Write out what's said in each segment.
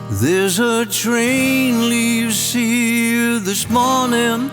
There's a train leaves here this morning.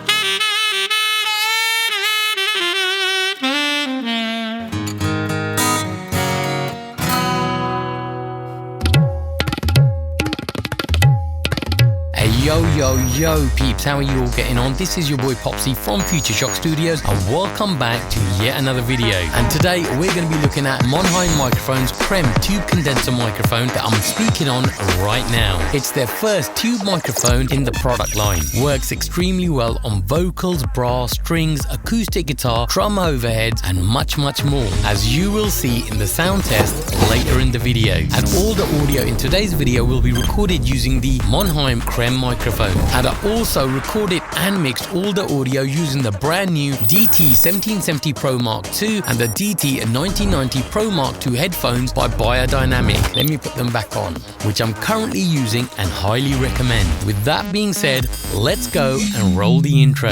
Yo peeps, how are you all getting on? This is your boy Popsy from Future Shock Studios and welcome back to yet another video. And today we're going to be looking at Monheim Microphone's Crème tube condenser microphone that I'm speaking on right now. It's their first tube microphone in the product line. Works extremely well on vocals, brass, strings, acoustic guitar, drum overheads and much more, as you will see in the sound test later in the video. And all the audio in today's video will be recorded using the Monheim Crème microphone. And I also recorded and mixed all the audio using the brand new DT1770 Pro Mark II and the DT1990 Pro Mark II headphones by Biodynamic. Let me put them back on, which I'm currently using and highly recommend. With that being said, let's go and roll the intro.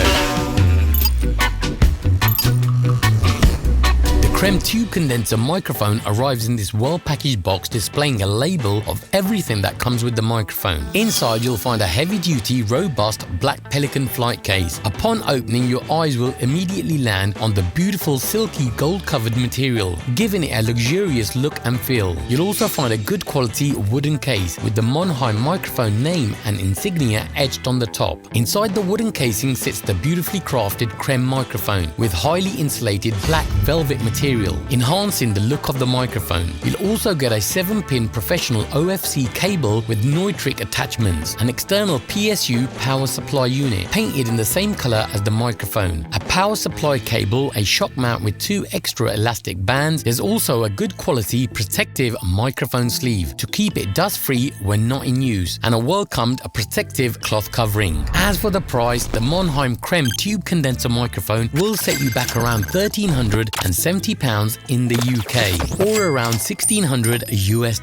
Crème tube condenser microphone arrives in this well-packaged box displaying a label of everything that comes with the microphone. Inside you'll find a heavy-duty, robust black Pelican flight case. Upon opening, your eyes will immediately land on the beautiful silky gold-covered material, giving it a luxurious look and feel. You'll also find a good quality wooden case with the Monheim microphone name and insignia etched on the top. Inside the wooden casing sits the beautifully crafted Crème microphone with highly insulated black velvet material, enhancing the look of the microphone. You'll also get a 7-pin professional OFC cable with Neutrik attachments, an external PSU power supply unit painted in the same color as the microphone, a power supply cable, a shock mount with 2 extra elastic bands. There's also a good quality protective microphone sleeve to keep it dust free when not in use, and a welcomed protective cloth covering. As for the price, the Monheim Crème tube condenser microphone will set you back around £1,370 in the UK or around $1,600 US.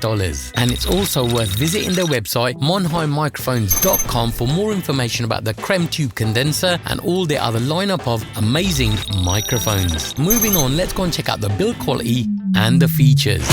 And it's also worth visiting their website monheimmicrophones.com for more information about the Crème tube condenser and all their other lineup of amazing microphones. Moving on, let's go and check out the build quality and the features.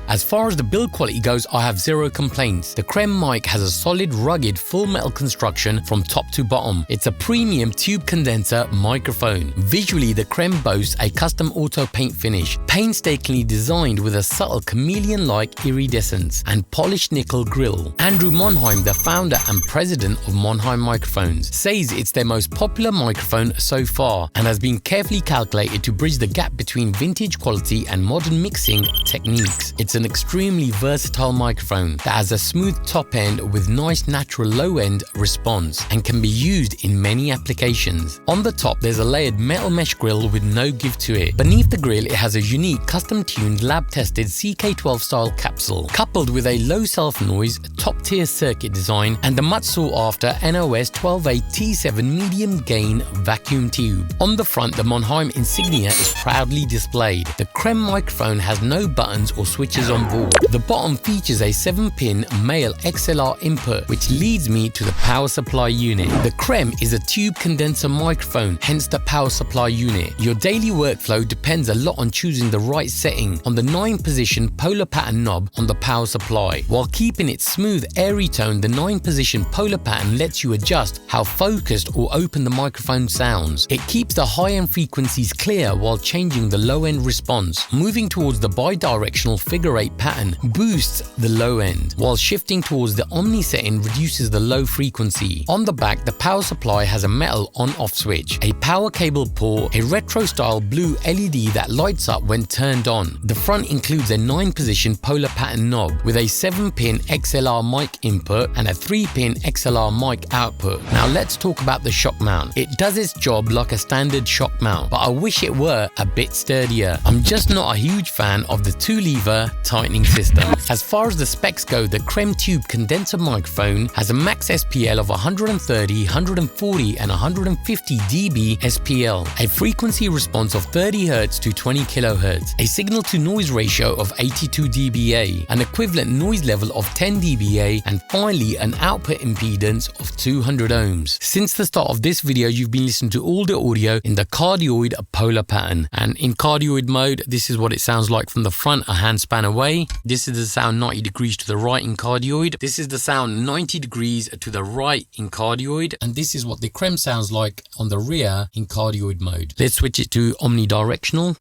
As far as the build quality goes, I have zero complaints. The Crème mic has a solid, rugged, full metal construction from top to bottom. It's a premium tube condenser microphone. Visually, the Crème boasts a custom auto paint finish, painstakingly designed with a subtle chameleon-like iridescence and polished nickel grille. Andrew Monheim, the founder and president of Monheim Microphones, says it's their most popular microphone so far and has been carefully calculated to bridge the gap between vintage quality and modern mixing techniques. It's an extremely versatile microphone that has a smooth top end with nice natural low end response and can be used in many applications. On the top there's a layered metal mesh grille with no give to it. Beneath the grille it has a unique custom tuned lab tested CK12 style capsule coupled with a low self noise top tier circuit design and the much sought after NOS 12A T7 medium gain vacuum tube. On the front the Monheim insignia is proudly displayed. The Crème microphone has no buttons or switches on board. The bottom features a 7-pin male XLR input, which leads me to the power supply unit. The Crème is a tube condenser microphone, hence the power supply unit. Your daily workflow depends a lot on choosing the right setting on the 9-position polar pattern knob on the power supply. While keeping its smooth, airy tone, the 9-position polar pattern lets you adjust how focused or open the microphone sounds. It keeps the high-end frequencies clear while changing the low-end response. Moving towards the bi-directional figure 8 pattern boosts the low end, while shifting towards the Omni setting reduces the low frequency. On the back, the power supply has a metal on-off switch, a power cable port, a retro-style blue LED that lights up when turned on. The front includes a 9-position polar pattern knob with a 7-pin XLR mic input and a 3-pin XLR mic output. Now let's talk about the shock mount. It does its job like a standard shock mount, but I wish it were a bit sturdier. I'm just not a huge fan of the 2-lever tightening system. As far as the specs go, the Crème tube condenser microphone has a max SPL of 130, 140 and 150 dB SPL, a frequency response of 30 Hz to 20 kHz, a signal to noise ratio of 82 dBA, an equivalent noise level of 10 dBA, and finally an output impedance of 200 ohms. Since the start of this video, you've been listening to all the audio in the Cardioid polar pattern, and in Cardioid mode, this is what it sounds like from the front, a hand spanner away. This is the sound 90 degrees to the right in cardioid. This is the sound 90 degrees to the right in cardioid. And this is what the Crème sounds like on the rear in cardioid mode. Let's switch it to omnidirectional.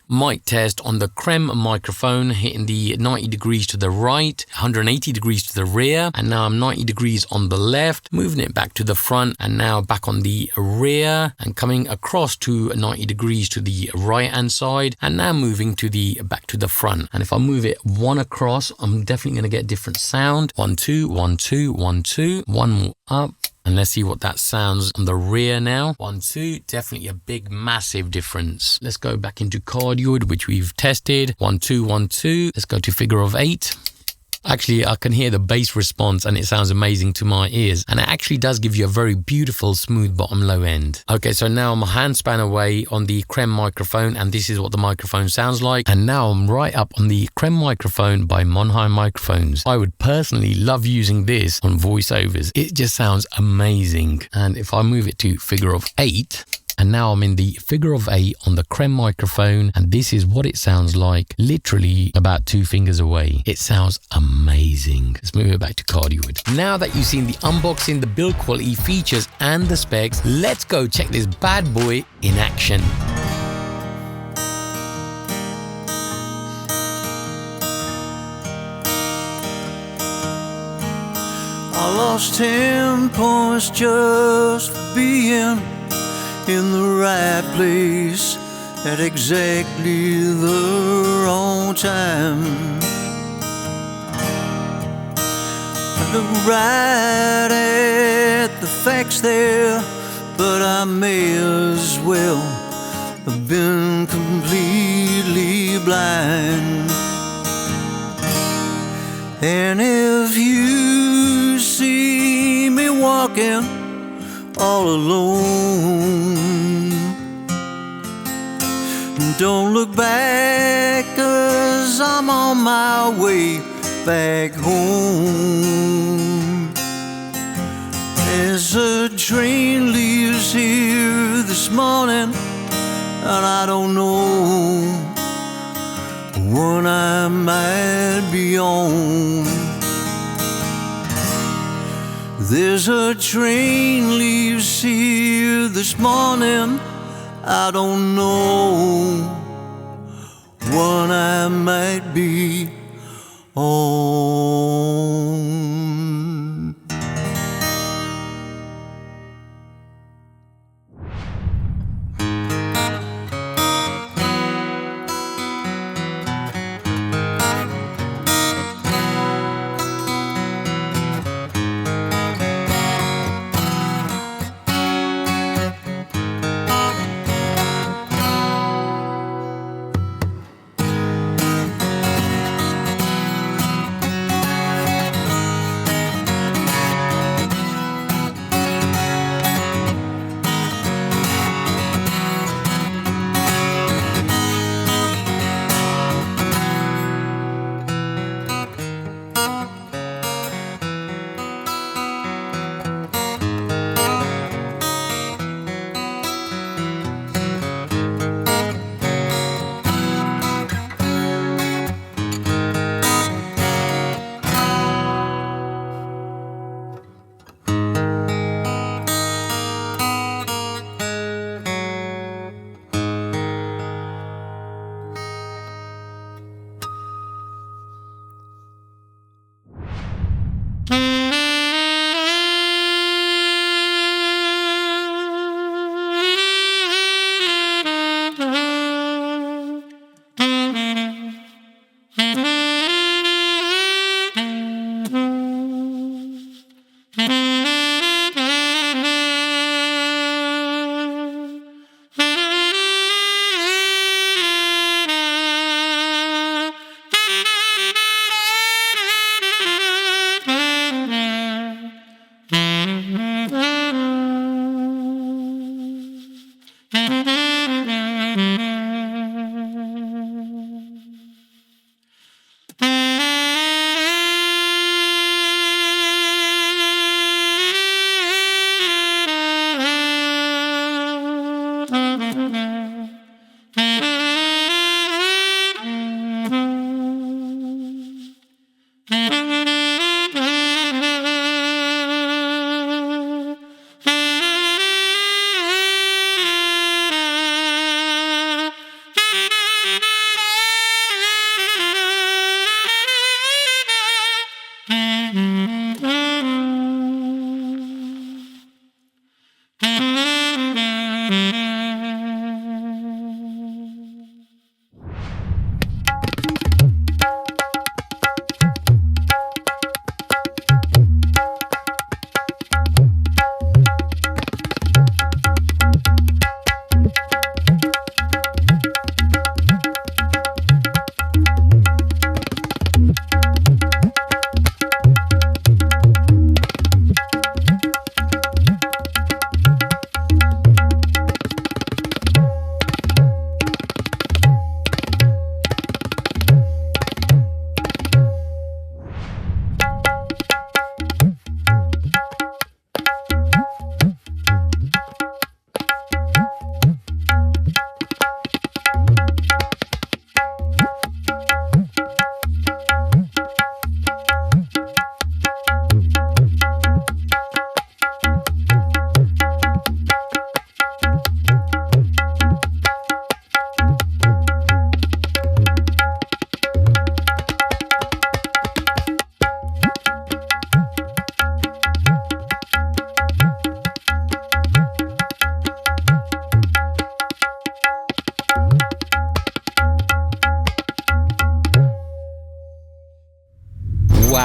Mic test on the Crème microphone, hitting the 90 degrees to the right, 180 degrees to the rear, and now I'm 90 degrees on the left, moving it back to the front, and now back on the rear, and coming across to 90 degrees to the right hand side, and now moving to the back to the front. And if I move it one across, I'm definitely going to get a different sound. 1 2 1 2 1 2, one more up. And let's see what that sounds on the rear now. 1 2, definitely a big, massive difference. Let's go back into cardioid, which we've tested. 1 2 1 2. Let's go to figure of 8. Actually, I can hear the bass response and it sounds amazing to my ears. And it actually does give you a very beautiful smooth bottom low end. Okay, so now I'm a handspan away on the Crème microphone and this is what the microphone sounds like. And now I'm right up on the Crème microphone by Monheim Microphones. I would personally love using this on voiceovers. It just sounds amazing. And if I move it to figure of 8, and now I'm in the figure of 8 on the Crème microphone, and this is what it sounds like, literally about 2 fingers away. It sounds amazing. Let's move it back to cardioid. Now that you've seen the unboxing, the build quality, features, and the specs, let's go check this bad boy in action. I lost 10 points just for being in the right place at exactly the wrong time. I look right at the facts there, but I may as well have been completely blind. And if you see me walking all alone, don't look back, 'cause I'm on my way back home. As a train leaves here this morning, and I don't know when I might be on. There's a train leaves here this morning, I don't know when I might be on.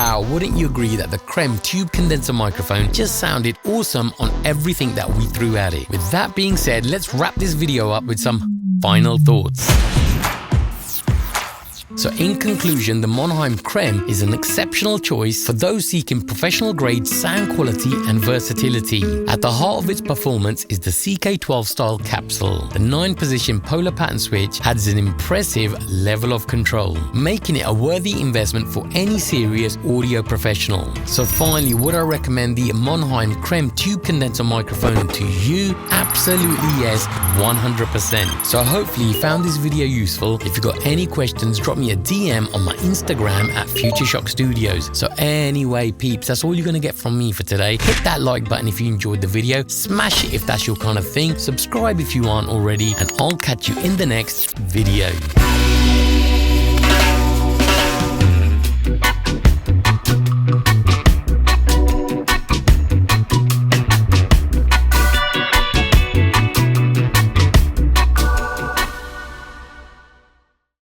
Wow, wouldn't you agree that the Crème tube condenser microphone just sounded awesome on everything that we threw at it? With that being said, let's wrap this video up with some final thoughts. So in conclusion, the Monheim Crème is an exceptional choice for those seeking professional grade sound quality and versatility. At the heart of its performance is the CK12 style capsule. The 9-position polar pattern switch adds an impressive level of control, making it a worthy investment for any serious audio professional. So finally, would I recommend the Monheim Crème tube condenser microphone to you? Absolutely yes, 100%. So hopefully you found this video useful. If you've got any questions, drop me a DM on my Instagram at Future Shock Studios. So anyway, peeps, that's all you're going to get from me for today. Hit that like button if you enjoyed the video, smash it if that's your kind of thing, subscribe if you aren't already, and I'll catch you in the next video.